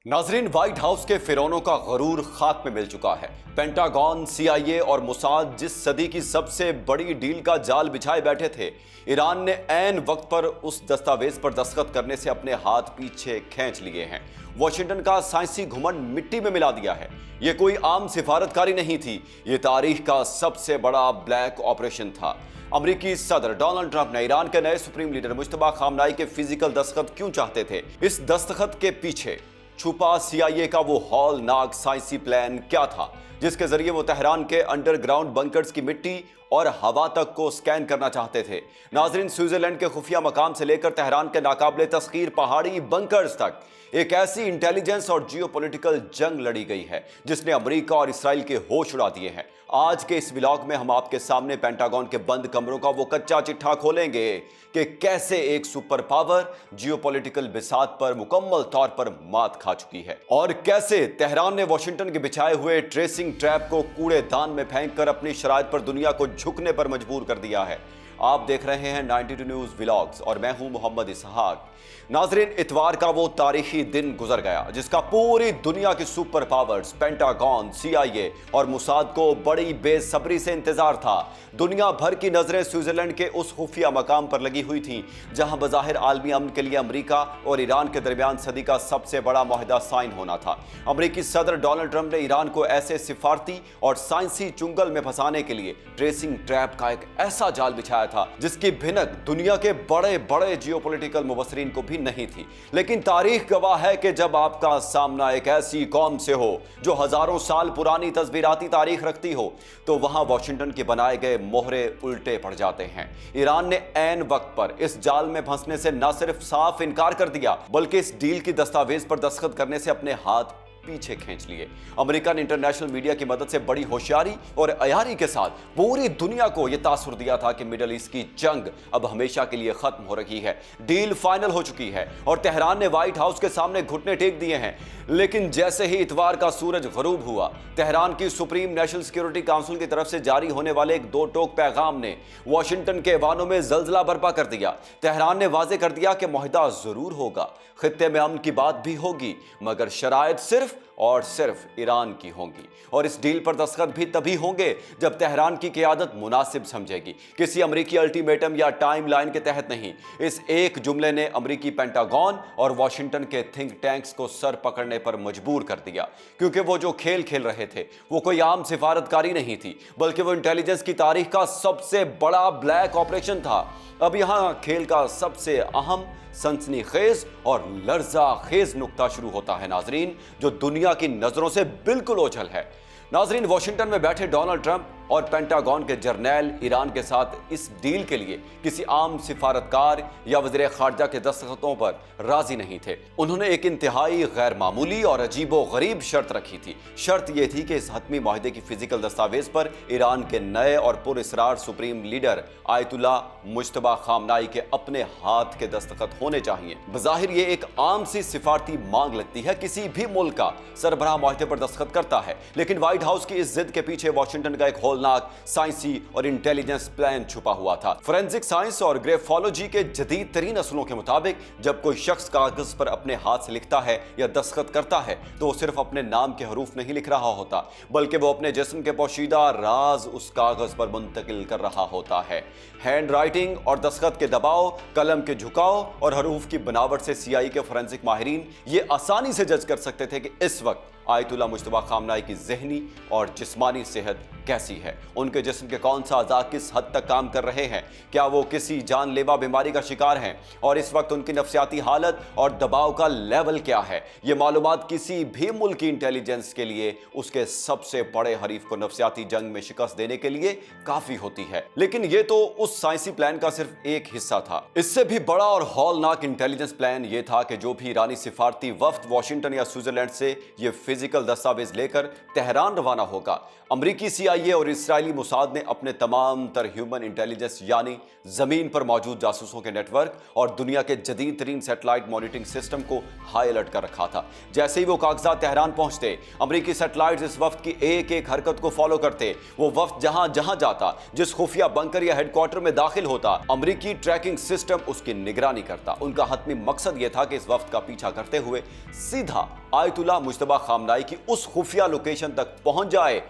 नाजरीन, white house के फिरौनों का गरूर खाक में मिल चुका है। पेंटागन, CIA और मोसाद जिस सदी की सबसे बड़ी डील का जाल बिछाए बैठे थे, ईरान ने ऐन वक्त पर उस दस्तावेज पर दस्तखत करने से अपने हाथ पीछे खींच लिए हैं। वाशिंगटन का साइंसी घुमंड मिट्टी में मिला दिया है। यह कोई आम सिफारतकारी नहीं थी, ये तारीख का सबसे बड़ा ब्लैक ऑपरेशन था। अमेरिकी सदर डोनाल्ड ट्रंप ने ईरान के नए सुप्रीम लीडर मुश्तबा खामनाई के फिजिकल दस्तखत क्यों चाहते थे? इस दस्तखत के पीछे छुपा CIA का वो हौलनाक साइंसी प्लान क्या था, जिसके जरिए वो तेहरान के अंडरग्राउंड बंकर्स की मिट्टी और हवा तक को स्कैन करना चाहते थे। नाजरीन, स्विट्जरलैंड के खुफिया मकाम से लेकर तेहरान के नाकाबिले तस्खीर पहाड़ी बंकर्स तक एक ऐसी इंटेलिजेंस और जियोपॉलिटिकल जंग लड़ी गई है जिसने अमेरिका और इसराइल के होश उड़ा दिए हैं। आज के इस व्लॉग में हम आपके सामने पेंटागन के बंद कमरों का वो कच्चा चिट्ठा खोलेंगे कि कैसे एक सुपर पावर जियोपॉलिटिकल बिसात पर मुकम्मल तौर पर मात खा चुकी है और कैसे तेहरान ने वाशिंगटन के बिछाए हुए ट्रेसिंग ट्रैप को कूड़ेदान में फेंककर अपनी शराइत पर दुनिया को झुकने पर मजबूर कर दिया है। आप देख रहे हैं 92 न्यूज व्लॉग्स और मैं हूं मोहम्मद इसहाक। नाजरीन, इतवार का वो तारीखी दिन गुजर गया जिसका पूरी दुनिया की सुपर पावर्स पेंटागन, CIA और मोसाद को बड़ी बेसब्री से इंतजार था। दुनिया भर की नजरें स्विट्जरलैंड के उस खुफिया मकाम पर लगी हुई थी जहां बज़ाहिर आलमी अमन के लिए अमेरिका और ईरान के दरमियान सदी का सबसे बड़ा मुआहदा साइन होना था। अमेरिकी सदर डोनाल्ड ट्रंप ने ईरान को ऐसे सिफारती और साइंसी चुंगल में फंसाने के लिए ट्रेसिंग ट्रैप का एक ऐसा जाल बिछाया था जिसकी भिनक दुनिया के बड़े बड़े जियोपॉलिटिकल मुबस्सिरीन को भी नहीं थी। लेकिन तारीख गवाह है कि जब आपका सामना एक ऐसी कौम से हो जो हजारों साल पुरानी तस्वीराती तारीख रखती हो, तो वहां वाशिंगटन के बनाए गए मोहरे उल्टे पड़ जाते हैं। ईरान ने ऐन वक्त पर इस जाल में फंसने से न सिर्फ साफ इनकार कर दिया बल्कि इस डील की दस्तावेज पर दस्तखत करने से अपने हाथ पीछे खींच लिए। अमेरिका ने इंटरनेशनल मीडिया की मदद से बड़ी होशियारी और अयारी के साथ पूरी दुनिया को यह तासुर दिया था कि मिडल ईस्ट की जंग अब हमेशा के लिए खत्म हो रही है, डील फाइनल हो चुकी है और तेहरान ने व्हाइट हाउस के सामने घुटने टेक दिए हैं। लेकिन जैसे ही इतवार का सूरज गरूब हुआ, तेहरान की सुप्रीम नेशनल सिक्योरिटी काउंसिल की तरफ से जारी होने वाले एक दो टोक पैगाम ने वाशिंगटन के ऐवानों में जलजला बर्पा कर दिया। तेहरान ने वाजे कर दिया कि मुआहदा जरूर होगा, खित्ते में अमन की बात भी होगी, मगर शराइत सिर्फ और सिर्फ ईरान की होंगी और इस डील पर दस्तखत भी तभी होंगे जब तेहरान की क़यादत मुनासिब समझेगी, किसी अमेरिकी अल्टीमेटम या टाइमलाइन के तहत नहीं। इस एक जुमले ने अमेरिकी पेंटागन और वाशिंगटन के थिंक टैंक्स को सर पकड़ने पर मजबूर कर दिया, क्योंकि वो जो खेल खेल रहे थे वो कोई आम सिफारतकारी नहीं थी बल्कि वो इंटेलिजेंस की तारीख का सबसे बड़ा ब्लैक ऑपरेशन था। अब यहाँ खेल का सबसे अहम, सनसनीखेज और लर्ज़ाखेज नुक्ता शुरू होता है नाजरीन, जो दुनिया की नजरों से बिल्कुल ओझल है। नाजरीन, वाशिंगटन में बैठे डोनाल्ड ट्रंप और पेंटागन के जर्नैल ईरान के साथ इस डील के लिए किसी आम सिफारतकार या वज़ीर ख़ारजा के दस्तखतों पर राजी नहीं थे। उन्होंने एक इंतहाई गैर मामूली और अजीबो गरीब शर्त रखी थी। शर्त यह थी कि इस हतमी माहिदे की फिजिकल दस्तावेज पर ईरान के नए और पुरअसरार supreme leader Ayatollah Mojtaba Khamenei के अपने हाथ के दस्तखत होने चाहिए। बज़ाहिर ये एक आम सी सिफारती मांग लगती है, किसी भी मुल्क का सरबराह माहिदे पर दस्तखत करता है, लेकिन व्हाइट हाउस की इस जिद के पीछे वाशिंगटन का एक होलनाक साइंसी और इंटेलिजेंस प्लान छुपा हुआ था। फोरेंसिक साइंस और ग्रेफोलॉजी के जदीद तरीन असूलों के मुताबिक जब कोई शख्स कागज पर अपने हाथ से लिखता है या दस्तखत करता है तो वो सिर्फ अपने नाम के हरूफ नहीं लिख रहा होता, बल्कि वो अपने जिस्म के पोशीदा राज उस कागज पर मुंतकिल कर रहा होता है। हैंड राइटिंग और दस्तखत के दबाव, कलम के झुकाव और हरूफ की बनावट से CIA के फोरेंसिक माहिरीन ये आसानी से जज कर सकते थे कि इस वक्त आयतुल्ला मुज्तबा खामनाई की ज़हनी और जिस्मानी सेहत कैसी है, उनके जिस्म के कौन सा अज़ा किस हद तक काम कर रहे हैं, क्या वो किसी जानलेवा बीमारी का शिकार हैं और इस वक्त उनकी नफ्सियाती हालत और दबाव का लेवल क्या है। ये मालूमात किसी भी मुल्क की इंटेलिजेंस के लिए उसके सबसे बड़े हरीफ को नफ्सियाती जंग में शिकस्त देने के लिए काफ़ी होती है। लेकिन ये तो उस साइंसी प्लान का सिर्फ एक हिस्सा था। इससे भी बड़ा और हौलनाक इंटेलिजेंस प्लान ये था कि जो भी ईरानी सिफारती वफ्द वाशिंगटन या स्विट्जरलैंड से ये फिजिकल दस्तावेज लेकर तेहरान रवाना होगा, अमेरिकी CIA और इस्राएली मोसाद ने अपने तमाम तर ह्यूमन इंटेलिजेंस यानी जमीन पर मौजूद जासूसों के नेटवर्क और दुनिया के जदीद तरीन सैटेलाइट मॉनिटरिंग सिस्टम को हाई अलर्ट कर रखा था। जैसे ही वो कागजात तेहरान पहुंचते, अमेरिकी सैटेलाइट इस वफ्द की एक एक हरकत को फॉलो करते। वो वफ्द जहां जहां जाता, जिस खुफिया बंकर या हेडक्वार्टर में दाखिल होता, अमेरिकी ट्रैकिंग सिस्टम उसकी निगरानी करता। उनका हतमी मकसद यह था कि इस वफ्द का पीछा करते हुए सीधा आयतुल्लाह मुज्तबा खामनाई की उस खुफिया लोकेशन तक पहुंच जाए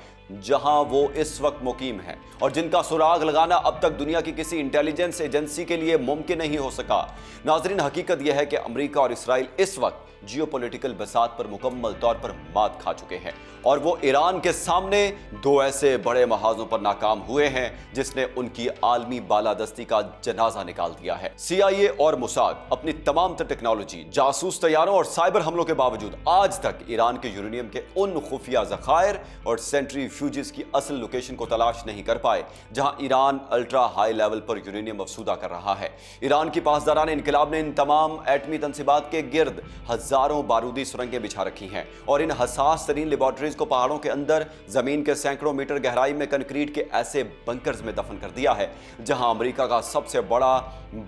जहां वो इस वक्त मुकीम है और जिनका सुराग लगाना अब तक दुनिया की किसी इंटेलिजेंस एजेंसी के लिए मुमकिन नहीं हो सका। नाजरीन, हकीकत यह है कि अमेरिका और इसराइल इस वक्त जियोपॉलिटिकल बसात पर मुकम्मल तौर पर मात खा चुके हैं और वो ईरान के सामने दो ऐसे बड़े महाजों पर नाकाम हुए हैं जिसने उनकी आलमी बालादस्ती का जनाजा निकाल दिया है। CIA और मोसाद अपनी तमाम तर टेक्नोलॉजी, जासूस तैयारों और साइबर हमलों के बावजूद आज तक ईरान के यूरेनियम के उन खुफिया ज़खायर और सेंट्रीफ्यूजेस की असल लोकेशन को तलाश नहीं कर पाए जहां ईरान अल्ट्रा हाई लेवल पर यूरेनियम अफसूदा कर रहा है। ईरान की पासदारान इनकलाब ने इन तमाम एटमी तंसीबात के गिर्द हजारों बारूदी सुरंगें बिछा रखी हैं और इन हसास तरीन लेबॉर्ट्रीज को पहाड़ों के अंदर जमीन के सैकड़ों मीटर गहराई में कंक्रीट के ऐसे बंकर्स में दफन कर दिया है जहां अमेरिका का सबसे बड़ा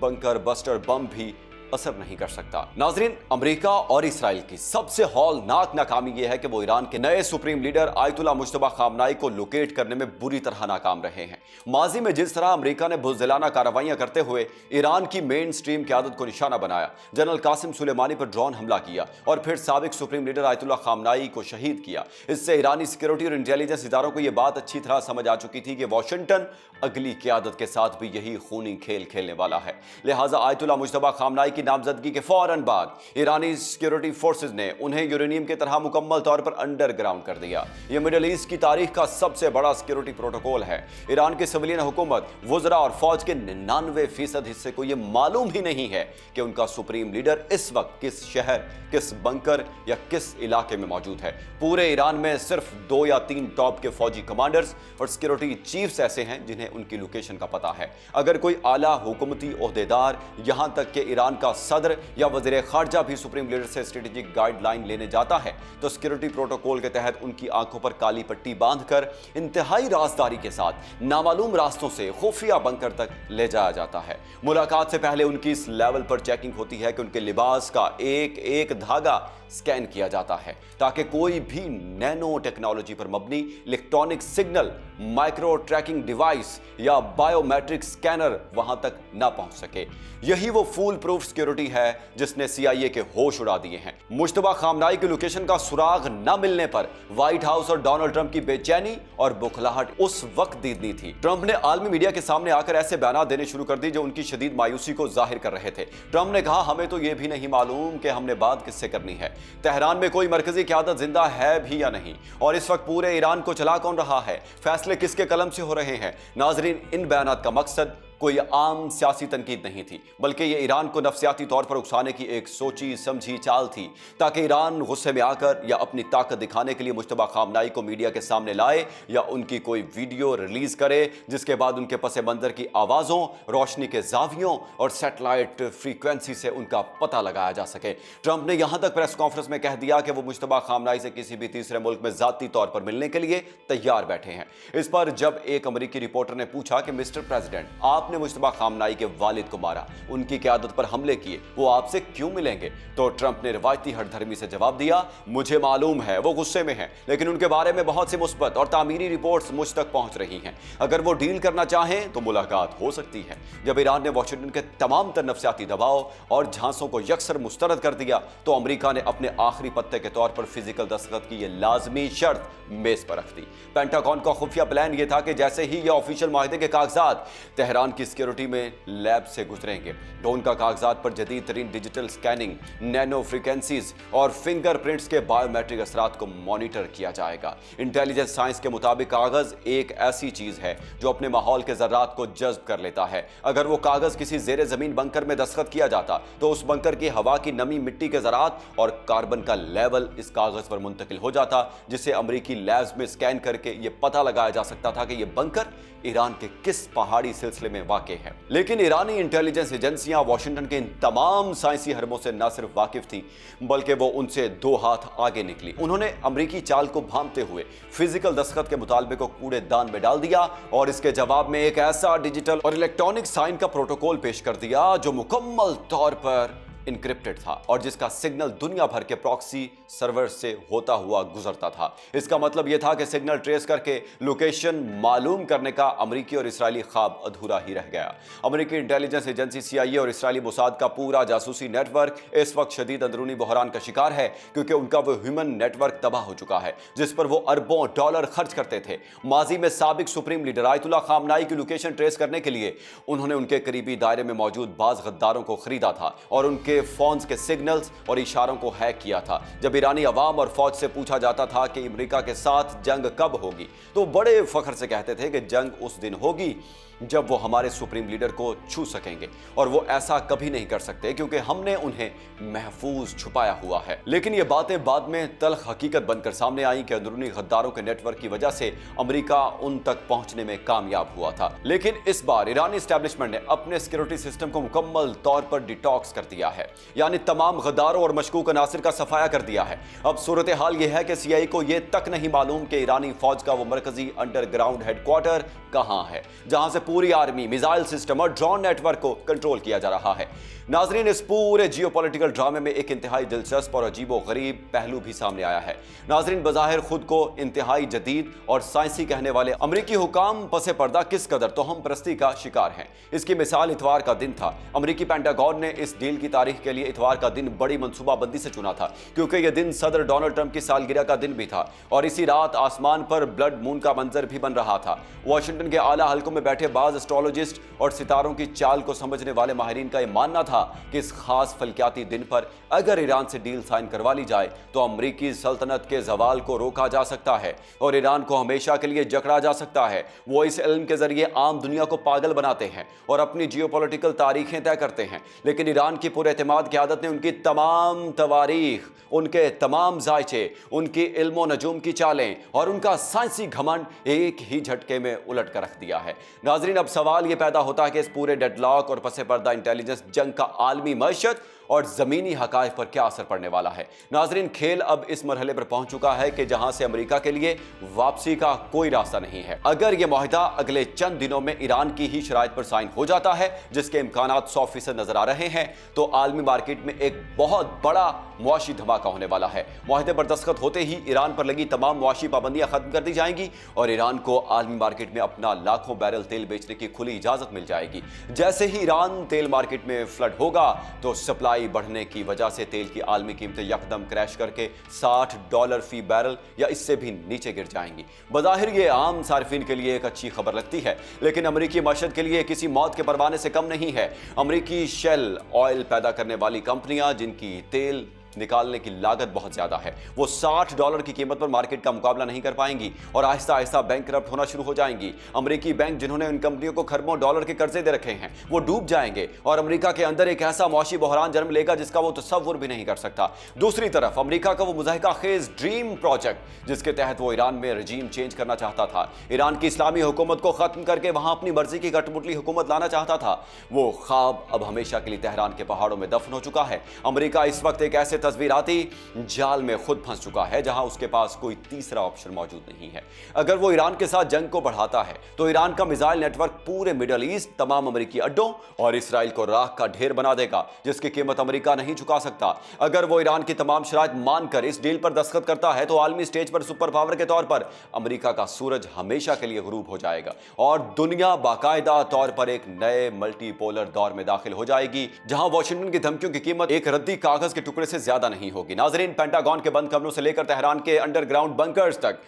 बंकर बस्टर बम भी असर नहीं कर सकता। नाजरीन, अमेरिका और इसराइल की सबसे हौलनाक नाकामी यह है कि वो ईरान के नए supreme leader Ayatollah Mojtaba Khamenei को लोकेट करने में बुरी तरह नाकाम रहे हैं। माजी में जिस तरह अमेरिका ने बुज़दिलाना कार्रवाइयां करते हुए ईरान की मेन स्ट्रीम क़यादत को निशाना बनाया, जनरल कासिम सुलेमानी पर ड्रोन हमला किया और फिर साबिक सुप्रीम लीडर आयतुल्लाह खामनाई को शहीद किया, इससे ईरानी सिक्योरिटी और इंटेलिजेंस इदारों को यह बात अच्छी तरह समझ आ चुकी थी कि वाशिंगटन अगली क़यादत के साथ भी यही खूनी खेल खेलने वाला है। लिहाजा आयतुल्लाह मुज्तबा खामनाई की नामजदगी के फौरन बाद ईरानी सिक्योरिटी फोर्सेस ने उन्हें यूरेनियम की तरह मुकम्मल तौर पर अंडरग्राउंड कर दिया। यह मिडिल ईस्ट की तारीख का सबसे बड़ा सिक्योरिटी प्रोटोकॉल है। ईरान की सिविलियन हुकूमत, वुज़रा और फौज के 99% हिस्से को यह मालूम ही नहीं है कि उनका सुप्रीम लीडर इस वक्त किस शहर, किस बंकर या किस इलाके में मौजूद है। पूरे ईरान में सिर्फ 2 या 3 टॉप के फौजी कमांडर्स और सिक्योरिटी चीफ्स ऐसे हैं जिन्हें उनकी लोकेशन का पता है। अगर कोई आला हुकूमती ओहदेदार, यहां तक कि ईरान का सदर या वज़ीर खारजा भी सुप्रीम लीडर से स्ट्रेटेजिक गाइडलाइन लेने जाता है तो सिक्योरिटी प्रोटोकॉल के तहत उनकी आंखों पर काली पट्टी बांधकर इंतहाई राजदारी के साथ नामालूम रास्तों से खुफिया बंकर तक ले जाया जाता है। मुलाकात से पहले उनकी इस लेवल पर चेकिंग होती है कि उनके लिबास का एक एक धागा स्कैन किया जाता है ताकि कोई भी नैनो टेक्नोलॉजी पर मबनी electronic signal, micro tracking device या बायोमेट्रिक स्कैनर वहां तक ना पहुंच सके। यही वो फूल प्रूफ सिक्योरिटी है जिसने CIA के होश उड़ा दिए हैं। मुज्तबा खामनाई की लोकेशन का सुराग न मिलने पर व्हाइट हाउस और डोनाल्ड ट्रंप की बेचैनी और बुखलाहट उस वक्त दीदनी थी। ट्रंप ने आलमी मीडिया के सामने आकर ऐसे बयान देने शुरू कर दी जो उनकी शदीद मायूसी को जाहिर कर रहे थे। ट्रंप ने कहा, हमें तो यह भी नहीं मालूम कि हमने बात किससे करनी है, तेहरान में कोई मरकजी क़यादत जिंदा है भी या नहीं, और इस वक्त पूरे ईरान को चला कौन रहा है, फैसले किसके कलम से हो रहे हैं। नाजरीन, इन बयानात का मकसद कोई आम सियासी तनकीद नहीं थी, बल्कि ये ईरान को नफसियाती तौर पर उकसाने की एक सोची समझी चाल थी ताकि ईरान गुस्से में आकर या अपनी ताकत दिखाने के लिए मुज्तबा खामनाई को मीडिया के सामने लाए या उनकी कोई वीडियो रिलीज करे जिसके बाद उनके पस मंजर की आवाज़ों, रोशनी के जावियों और सैटेलाइट फ्रीक्वेंसी से उनका पता लगाया जा सके। ट्रंप ने यहाँ तक प्रेस कॉन्फ्रेंस में कह दिया कि वो मुज्तबा खामनाई से किसी भी तीसरे मुल्क में ज़ाती तौर पर मिलने के लिए तैयार बैठे हैं। इस पर जब एक अमरीकी रिपोर्टर ने पूछा कि मिस्टर प्रेसिडेंट, आपने मुज्तबा खामनाई के वालिद को मारा, उनकी क़यादत पर हमले किए, वो आपसे क्यों मिलेंगे? तो ट्रंप ने रिवायती हठधर्मी से जवाब दिया, मुझे मालूम है वो गुस्से में हैं, लेकिन उनके बारे में बहुत सी मुस्बत और तामीरी रिपोर्ट्स मुझ तक पहुंच रही हैं। अगर वो डील करना चाहें तो मुलाकात हो सकती है। जब ईरान ने वाशिंगटन के तमाम तर नफसियाती दबाव और झांसों को यकसर मुस्तरद कर दिया तो अमेरिका ने अपने आखिरी पत्ते के तौर पर फिजिकल दस्तखत की यह लाजमी शर्त मेज पर रख दी। पेंटागन का खुफिया प्लान यह था कि जैसे ही यह ऑफिशियल माहिदे के कागजात तेहरान की सिक्योरिटी में लैब से गुजरेंगे तो उनका कागजात पर जदीद तरीन डिजिटल स्कैनिंग, नैनो फ्रीक्वेंसीज और फिंगरप्रिंट्स के बायोमेट्रिक असरात को मॉनिटर किया जाएगा। इंटेलिजेंस साइंस के मुताबिक कागज एक ऐसी चीज है जो अपने माहौल के जर्रात को जज्ब कर लेता है। अगर वो कागज किसी जेर जमीन बंकर में दस्तखत किया जाता तो उस बंकर की हवा की नमी, मिट्टी के जरात और कार्बन का लेवल इस कागज पर मुंतकिल हो जाता, जिसे अमरीकी लैब्स में स्कैन करके ये पता लगाया जा सकता था कि ये बंकर ईरान के किस पहाड़ी सिलसिले में वाक़ है। लेकिन ईरानी इंटेलिजेंस एजेंसियां वाशिंगटन के इन तमाम साइंसी हरमों से न सिर्फ वाकिफ थी बल्कि वो उनसे 2 हाथ आगे निकली। उन्होंने अमरीकी चाल को भांपते हुए फिजिकल दस्तखत के मुतालबे को कूड़ेदान में डाल दिया और इसके जवाब में एक ऐसा डिजिटल और इलेक्ट्रॉनिक साइन का प्रोटोकॉल पेश कर दिया जो मुकम्मल तौर पर इनक्रिप्टेड था और जिसका सिग्नल दुनिया भर के प्रॉक्सी सर्वर से होता हुआ गुजरता था। इसका मतलब यह था कि सिग्नल ट्रेस करके लोकेशन मालूम करने का अमेरिकी और इस्राएली ख्वाब अधूरा ही रह गया। अमेरिकी इंटेलिजेंस एजेंसी CIA और इस्राएली मोसाद का पूरा जासूसी नेटवर्क इस वक्त शदीद अंदरूनी बहरान का शिकार है, क्योंकि उनका वो ह्यूमन नेटवर्क तबाह हो चुका है जिस पर वो अरबों डॉलर खर्च करते थे। माजी में साबिक सुप्रीम लीडर आयतुल्ला खामनाई की लोकेशन ट्रेस करने के लिए उन्होंने उनके करीबी दायरे में मौजूद बाज गद्दारों को खरीदा था और उनके फोन्स के सिग्नल्स और इशारों को हैक किया था। जब ईरानी अवाम और फौज से पूछा जाता था कि अमेरिका के साथ जंग कब होगी, तो बड़े फख्र से कहते थे कि जंग उस दिन होगी जब वो हमारे सुप्रीम लीडर को छू सकेंगे, और वो ऐसा कभी नहीं कर सकते क्योंकि हमने उन्हें महफूज छुपाया हुआ है। लेकिन ये बातें बाद में तल्ख हकीकत बनकर सामने आई कि अंदरूनी गद्दारों के नेटवर्क की वजह से अमेरिका उन तक पहुंचने में कामयाब हुआ था। लेकिन इस बार ईरानी एस्टेब्लिशमेंट ने अपने सिक्योरिटी सिस्टम को मुकम्मल तौर पर डिटॉक्स कर दिया है, यानी तमाम गद्दारों और मशकूक अनासिर का सफाया कर दिया है। अब सूरत हाल यह है कि CIA को यह तक नहीं मालूम कि ईरानी फौज का वो मरकजी अंडरग्राउंड हेडक्वार्टर कहां है, जहां से पूरी आर्मी, मिसाइल सिस्टम और ड्रोन नेटवर्क को कंट्रोल किया जा रहा है। नाजरीन, इस पूरे जियोपॉलिटिकल ड्रामे में एक इंतहाई दिलचस्प और अजीबो-गरीब पहलू भी सामने आया है। नाजरीन, बज़ाहिर खुद को इंतहाई जदीद और साइंसी कहने वाले अमरीकी हुकाम पसे पर्दा किस कदर तोहम परस्ती का शिकार हैं, इसकी मिसाल इतवार का दिन था। अमरीकी पेंटागन ने इस डील की तारीख के लिए इतवार का दिन बड़ी मनसूबाबंदी से चुना था, क्योंकि यह दिन सदर डोनाल्ड ट्रंप की सालगिरह का दिन भी था और इसी रात आसमान पर ब्लड मून का मंजर भी बन रहा था। वाशिंगटन के आला हल्कों में बैठे बाज एस्ट्रोलॉजिस्ट और सितारों की चाल को समझने वाले माहिरीन का यह मानना था कि इस खास फलकियाती दिन पर अगर ईरान से डील साइन करवा ली जाए तो अमरीकी सल्तनत के जवाल को रोका जा सकता है और ईरान को हमेशा के लिए जकड़ा जा सकता है। वो इस इल्म के जरिए आम दुनिया को पागल बनाते हैं और अपनी जियोपॉलिटिकल तारीखें तय करते हैं, लेकिन ईरान की पुरएतमाद क़यादत ने उनकी तमाम तवारीख, उनके तमाम जायचे, उनकी इल्म व नजूम की चालें और उनका साइंसी घमंड एक ही झटके में उलट कर रख दिया है। नाजरीन, अब सवाल ये पैदा होता है कि इस पूरे डेडलॉक और पसे पर्दा इंटेलिजेंस जंग का आलमी मईशत और ज़मीनी हक़ाइक़ पर क्या असर पड़ने वाला है। नाजरीन, खेल अब इस मरहले पर पहुंच चुका है कि जहां से अमेरिका के लिए वापसी का कोई रास्ता नहीं है। अगर यह मुआहिदा अगले चंद दिनों में ईरान की ही शराइत पर साइन हो जाता है, जिसके इम्कानात 100% नजर आ रहे हैं, तो आलमी मार्केट में एक बहुत बड़ा मुआशी धमाका होने वाला है। मुआहिदे पर दस्तखत होते ही ईरान पर लगी तमाम मुआशी पाबंदियां खत्म कर दी जाएंगी और ईरान को आलमी मार्केट में अपना लाखों बैरल तेल बेचने की खुली इजाजत मिल जाएगी। जैसे ही ईरान तेल मार्केट में फ्लड होगा तो सप्लाई बढ़ने की वजह से तेल की आलमी कीमतें यकदम क्रैश करके $60 फी बैरल या इससे भी नीचे गिर जाएंगी। बज़ाहिर ये आम सार्फिन के लिए एक अच्छी खबर लगती है, लेकिन अमरीकी मशहद के लिए किसी मौत के परवाने से कम नहीं है। अमरीकी शेल ऑयल पैदा करने वाली कंपनियां, जिनकी तेल निकालने की लागत बहुत ज्यादा है, वो $60 की कीमत पर मार्केट का मुकाबला नहीं कर पाएंगी और आहिस्ता आहिस्ता बैंकरप्ट होना शुरू हो जाएंगी। अमेरिकी बैंक जिन्होंने इन कंपनियों को खरबों डॉलर के कर्जे दे रखे हैं, वो डूब जाएंगे और अमेरिका के अंदर एक ऐसा मौशी बहरान जन्म लेगा जिसका वो तसव्वुर भी नहीं कर सकता। दूसरी तरफ अमेरिका का वो मुज़ाहिका खेज ड्रीम प्रोजेक्ट, जिसके तहत वो ईरान में रजीम चेंज करना चाहता था, ईरान की इस्लामी हुकूमत को खत्म करके वहां अपनी मर्जी की गठमुटली हुकूमत लाना चाहता था, वो ख्वाब अब हमेशा के लिए तेहरान के पहाड़ों में दफन हो चुका है। अमेरिका इस वक्त एक ऐसे तस्वीराती जाल में खुद फंस चुका है जहां उसके पास कोई तीसरा ऑप्शन मौजूद नहीं है। अगर वो ईरान के साथ जंग को बढ़ाता है तो ईरान का मिसाइल नेटवर्क पूरे मिडल ईस्ट, तमाम अमेरिकी अड्डों और इसराइल को राख का ढेर बना देगा, जिसकी कीमत अमेरिका नहीं चुका सकता। अगर वो ईरान की तमाम शराइत मानकर इस डील पर दस्तखत करता है तो आलमी स्टेज पर सुपर पावर के तौर पर अमेरिका का सूरज हमेशा के लिए गुरूब हो जाएगा और दुनिया बाकायदा तौर पर एक नए मल्टीपोलर दौर में दाखिल हो जाएगी, जहां वाशिंगटन की धमकियों की कीमत एक रद्दी कागज के टुकड़े से ज्यादा नहीं होगी। नाजरीन, पेंटागन के बंद कमरों से लेकर तेहरान के अंडरग्राउंड बंकर्स तक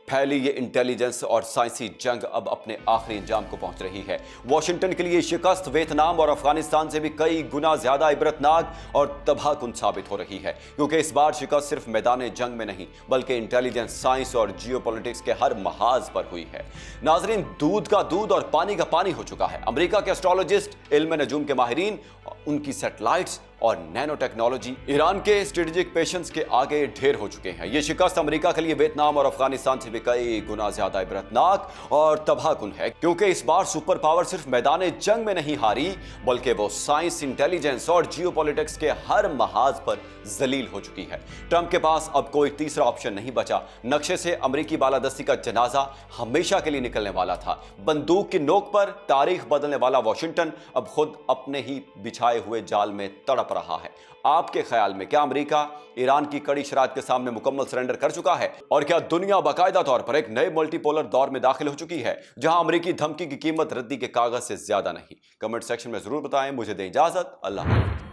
फैली ये इंटेलिजेंस और साइंसी जंग अब अपने आखिरी अंजाम को पहुंच रही है। वाशिंगटन के लिए शिकस्त वियतनाम और अफगानिस्तान से भी कई गुना ज्यादा इबरतनाक और तबाहकुन साबित हो रही है, क्योंकि इस बार शिकस्त सिर्फ मैदान जंग में नहीं बल्कि इंटेलिजेंस, साइंस और जियोपॉलिटिक्स के हर महाज पर हुई है। नाजरीन, दूध का दूध और पानी का पानी हो चुका है। अमेरिका के एस्ट्रोलॉजिस्ट, इल्म नजूम के माहिरीन, उनकी सैटेलाइट्स और नैनो टेक्नोलॉजी ईरान के स्ट्रेटेजिक पेशेंस के आगे ढेर हो चुके हैं। ये शिकस्त अमेरिका के लिए वियतनाम और अफगानिस्तान से भी कई गुना ज्यादा इबरतनाक और तबाहकुन है, क्योंकि इस बार सुपर पावर सिर्फ मैदान जंग में नहीं हारी बल्कि वो साइंस, इंटेलिजेंस और जियोपॉलिटिक्स के हर महाज पर जलील हो चुकी है। ट्रंप के पास अब कोई तीसरा ऑप्शन नहीं बचा। नक्शे से अमेरिकी बालादस्ती का जनाजा हमेशा के लिए निकलने वाला था। बंदूक की नोक पर तारीख बदलने वाला वाशिंगटन अब खुद अपने ही बिछाए हुए जाल में तड़प तड़प रहा है। आपके ख्याल में क्या अमेरिका ईरान की कड़ी शरारत के सामने मुकम्मल सरेंडर कर चुका है, और क्या दुनिया बाकायदा तौर पर एक नए मल्टीपोलर दौर में दाखिल हो चुकी है जहां अमेरिकी धमकी की कीमत रद्दी के कागज से ज्यादा नहीं? कमेंट सेक्शन में जरूर बताएं। मुझे दें इजाजत। अल्लाह हाफ़िज़।